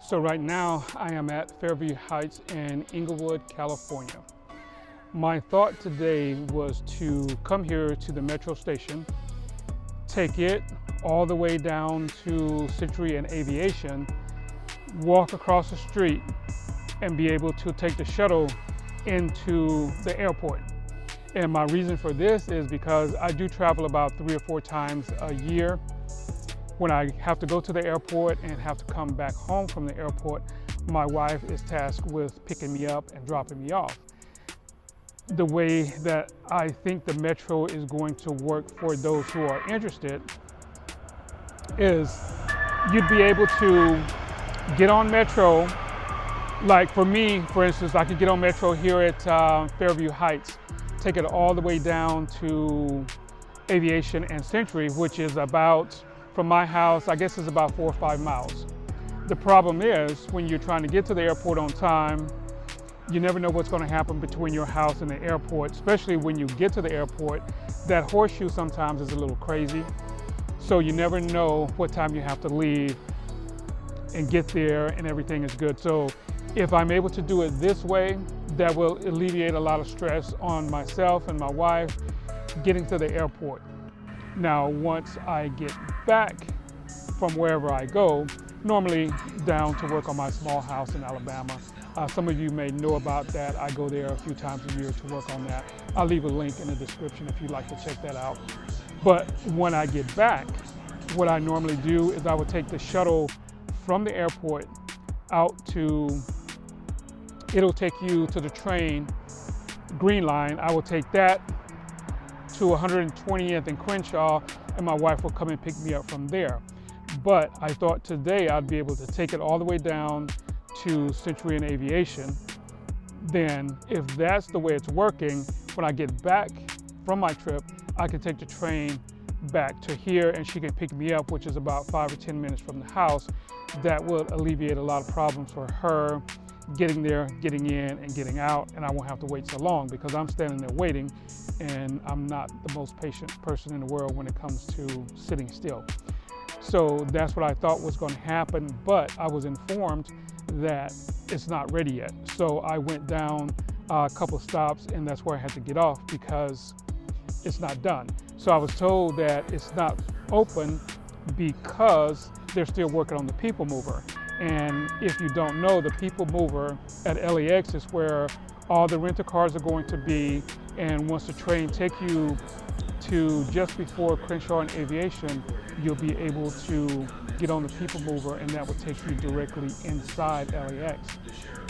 So right now I am at Fairview Heights in Inglewood, California. My thought today was to come here to the metro station, take it all the way down to Century and Aviation, walk across the street and be able to take the shuttle into the airport. And my reason for this is because I do travel about 3 or 4 times a year. When I have to go to the airport and have to come back home from the airport, my wife is tasked with picking me up and dropping me off. The way that I think the metro is going to work for those who are interested is you'd be able to get on metro. Like for me, for instance, I could get on metro here at Fairview Heights, take it all the way down to Aviation and Century, which is about, from my house, I guess it's about 4 or 5 miles. The problem is when you're trying to get to the airport on time, you never know what's going to happen between your house and the airport, especially when you get to the airport. That horseshoe sometimes is a little crazy. So you never know what time you have to leave and get there and everything is good. So if I'm able to do it this way, that will alleviate a lot of stress on myself and my wife getting to the airport. Now, once I get back from wherever I go, normally down to work on my small house in Alabama. Some of you may know about that. I go there a few times a year to work on that. I'll leave a link in the description if you'd like to check that out. But when I get back, what I normally do is I would take the shuttle from the airport out to, it'll take you to the train, Green Line. I will take that to 120th and Crenshaw, and my wife will come and pick me up from there. But I thought today I'd be able to take it all the way down to Century and Aviation. Then if that's the way it's working, when I get back from my trip, I can take the train back to here and she can pick me up, which is about 5 or 10 minutes from the house. That will alleviate a lot of problems for her getting there, getting in and getting out, and I won't have to wait so long because I'm standing there waiting and I'm not the most patient person in the world when it comes to sitting still. So that's what I thought was going to happen, but I was informed that it's not ready yet. So I went down a couple of stops and that's where I had to get off because it's not done. So I was told that it's not open because they're still working on the people mover. And if you don't know, the people mover at LAX is where all the rental cars are going to be. And once the train takes you to just before Crenshaw and Aviation, you'll be able to get on the people mover and that will take you directly inside LAX.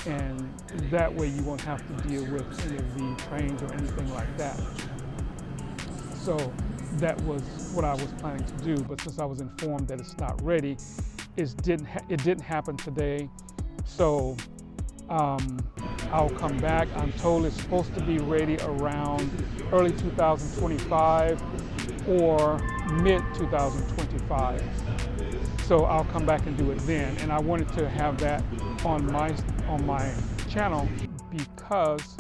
And that way you won't have to deal with any of the trains or anything like that. So that was what I was planning to do, but since I was informed that it's not ready, it didn't happen today. So I'll come back. I'm told it's supposed to be ready around early 2025 or mid 2025. So I'll come back and do it then. And I wanted to have that on my channel because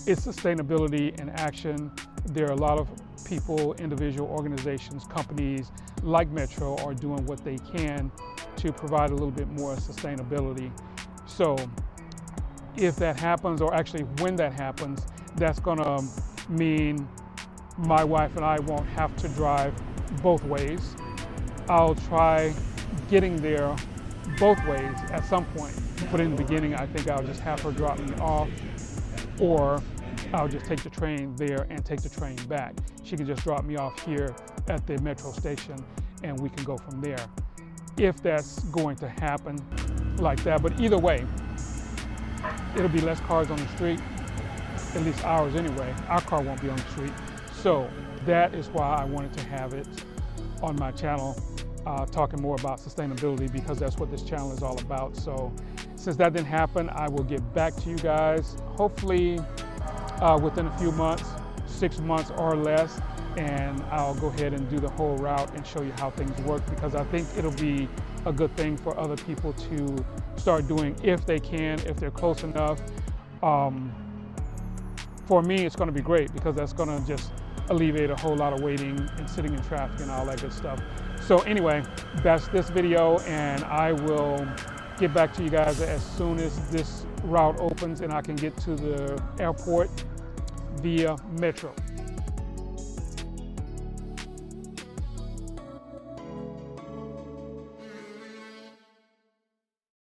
it's sustainability in action. There are a lot of people, individual organizations, companies like Metro are doing what they can to provide a little bit more sustainability. So if that happens, or actually when that happens, that's gonna mean my wife and I won't have to drive both ways. I'll try getting there both ways at some point, but in the beginning I think I'll just have her drop me off, or I'll just take the train there and take the train back. She can just drop me off here at the metro station and we can go from there. If that's going to happen like that, but either way, it'll be less cars on the street, at least ours anyway. Our car won't be on the street. So that is why I wanted to have it on my channel, talking more about sustainability because that's what this channel is all about. So since that didn't happen, I will get back to you guys, hopefully within a few months, 6 months or less, and I'll go ahead and do the whole route and show you how things work because I think it'll be a good thing for other people to start doing if they can, if they're close enough. For me, it's going to be great because that's going to just alleviate a whole lot of waiting and sitting in traffic and all that good stuff. So anyway, that's this video, and I will get back to you guys as soon as this route opens and I can get to the airport via Metro.